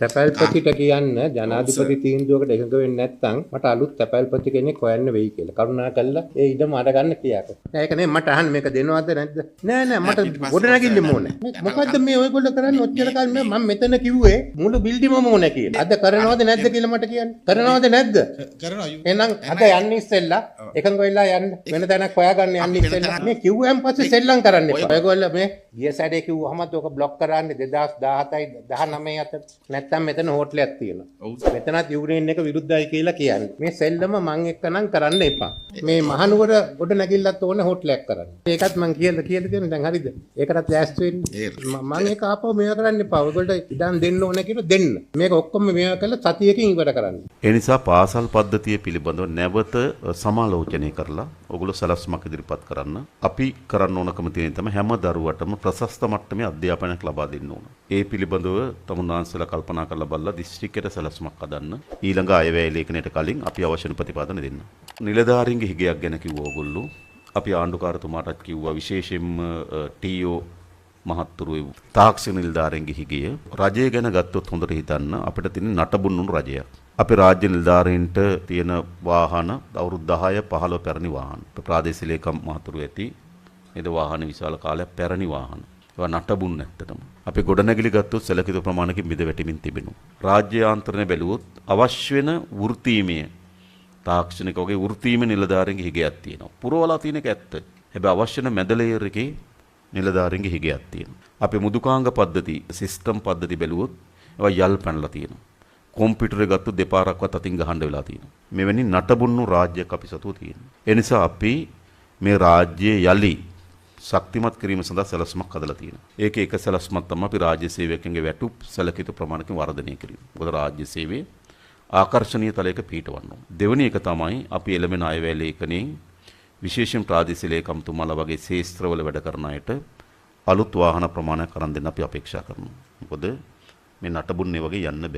තැපැල්පතිට කියන්න ජනාධිපති තීන්දුවකට එකඟ වෙන්නේ නැත්නම් මට අලුත් තැපැල්පති කෙනෙක් හොයන්න වෙයි කියලා. කරුණාකරලා ඒ ඉඩම අරගන්න කියකෝ. ඒක නේ මට අහන්න මේක දෙනවද නැද්ද? නෑ මට ගොඩනැගිල්ලම ඕනේ. මොකද්ද මේ ඔයගොල්ලෝ කරන්නේ ඔච්චර කාල මම මෙතන කිව්වේ මුළු බිල්ඩිමම ඕනේ කියලා. අද කරනවද නැද්ද කියලා මට කියන්න. කරනවද නැද්ද? කරනවා. එහෙනම් අද යන්න ඉස්සෙල්ලා එකඟ වෙලා යන්න වෙන තැනක් හොයාගන්න යන්න ඉස්සෙල්ලා මේ කිව්වයන් පස්සේ සෙල්ලම් කරන්න එපා. ඔයගොල්ලෝ මේ ගිය සැරේ කිව්වහමත් ඔක බ්ලොක් කරන්නේ 2017යි 19 අතර. නැත්තම් මෙතන හෝටලයක් තියෙනවා. මෙතනත් යුක්‍රේන් එක විරුද්ධයි කියලා කියන්නේ. මේ සෙල්ලම මං එක්ක නම් කරන්න එපා. මේ මහනුවර ගොඩ නැගිල්ලත් ඕනේ හෝටලයක් කරන්න. ඒකත් මං කියලා තියෙන දැන් හරිද? ඒකටත් ලෑස්ති වෙන්න. මං ඒක ආපහු මේවා කරන්න එපා. ඔයගොල්ලෝ ඉඩම් දෙන්න ඕනේ කියලා දෙන්න. මේක ඔක්කොම මේවා කරලා සතියකින් ඉවර කරන්න. ඒ නිසා පාසල් පද්ධතිය පිළිබඳව නැවත සමාලෝචනය කරලා ඔගොල්ලෝ සලස්මක් ඉදිරිපත් කරන්න. අපි කරන්න ඕනකම තියෙන තමයි හැම දරුවටම ප්‍රශස්ත මට්ටමේ අධ්‍යාපනයක් ලබා දෙන්න ඕන. ඒ පිළිබඳව තමුන්නාන්සලා කල්පනා කරලා බලලා දිස්ත්‍රික්කයට සලස්මක් හදන්න. ඊළඟ අයවැය ලේඛනයට කලින් අපි අවශ්‍ය ප්‍රතිපාදන දෙන්න. නිලධාරීන්ගේ හිගයක් ගැන කිව්වා ඔයගොල්ලෝ. අපි ආණ්ඩුකාරතුමාටත් කිව්වා විශේෂයෙන්ම ටීఓ මහත්තුරු තාක්ෂණ නිලධාරීන්ගේ හිගය රජය ගැන ගත්තොත් හොඳට හිතන්න අපිට තියෙන නටබුන්නුණු රජයක්. අපේ රාජ්‍ය නිලධාරීන්ට තියෙන වාහන අවුරුදු 10 15 පැරණි වාහන. ප්‍රාදේශීය ලේකම් මහතුරු ඇති නේද වාහන විශාල කාලයක් පැරණි වාහන. ඒවා නටබුන් නැත්තටම. අපි ගොඩනැගිලි ගත්තොත් සැලකිත ප්‍රමාණයකින් මිද වැටෙමින් තිබෙනවා. රාජ්‍ය යාන්ත්‍රණය බැලුවොත් අවශ්‍ය වෙන වෘත්තීමය තාක්ෂණික වගේ වෘත්තීමය නිලධාරීන්ගේ හිගයක් තියෙනවා. පුරවලා තියෙන එක ඇත්ත. හැබැයි අවශ්‍ය වෙන මැද ලේයර් එකේ නිලධාරීන්ගේ හිගයක් තියෙනවා. අපි මුදුකාංග පද්ධති සිස්ටම් පද්ධති බැලුවොත් ඒවා යල් පැනලා තියෙනවා. කොම්පියුටරේ ගත්තොත් දෙපාරක්වත් අතින් ගහන්න වෙලා තියෙනවා. මෙවැනි නටබුන්නු රාජ්‍යයක් අපි සතුව තියෙනවා. ඒ නිසා අපි මේ රාජ්‍යය යලි ශක්තිමත් කිරීම සඳහා සැලැස්මක් හදලා තියෙනවා. ඒකේ එක සැලැස්මක් තමයි අපි රාජ්‍ය සේවකයන්ගේ වැටුප් සැලකිත ප්‍රමාණයකින් වර්ධනය කිරීම. මොකද රාජ්‍ය සේවයේ ආකර්ෂණීය තලයක පිහිටවන්න ඕන. දෙවෙනි එක තමයි අපි එළඹෙන අයවැය ලේඛනයේ විශේෂයෙන් ප්‍රාදේශීය ලේකම්තුමාලා වගේ ශේෂ්ත්‍රවල වැඩ කරන අයට අලුත් වාහන ප්‍රමාණයක් අරන් දෙන්න අපි අපේක්ෂා කරනවා. මොකද මේ නටබුන්නේ වගේ යන්න බෑ.